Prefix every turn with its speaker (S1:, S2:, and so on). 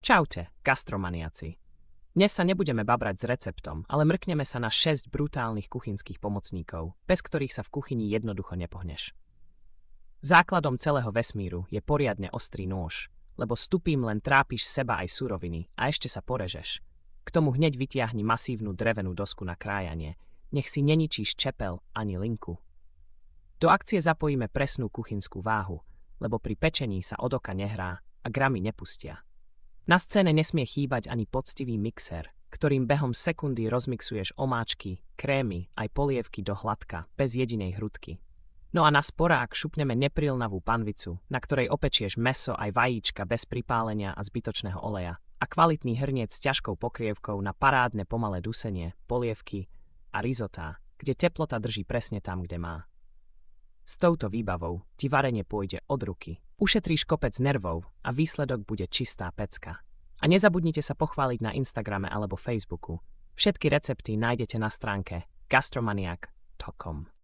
S1: Čaute, gastromaniaci. Dnes sa nebudeme babrať s receptom, ale mrkneme sa na 6 brutálnych kuchynských pomocníkov, bez ktorých sa v kuchyni jednoducho nepohneš. Základom celého vesmíru je poriadne ostrý nôž, lebo stupím len trápiš seba aj suroviny a ešte sa porežeš. K tomu hneď vytiahni masívnu drevenú dosku na krájanie, nech si neničíš čepel ani linku. Do akcie zapojíme presnú kuchynskú váhu, lebo pri pečení sa od oka nehrá a gramy nepustia. Na scéne nesmie chýbať ani poctivý mixer, ktorým behom sekundy rozmixuješ omáčky, krémy aj polievky do hladka, bez jedinej hrudky. No a na sporák šupneme neprilnavú panvicu, na ktorej opečieš mäso aj vajíčka bez pripálenia a zbytočného oleja a kvalitný hrniec s ťažkou pokrievkou na parádne pomalé dusenie, polievky a risotá, kde teplota drží presne tam, kde má. S touto výbavou ti varenie pôjde od ruky. Ušetríš kopec nervov a výsledok bude čistá pecka. A nezabudnite sa pochváliť na Instagrame alebo Facebooku. Všetky recepty nájdete na stránke gastromaniac.com.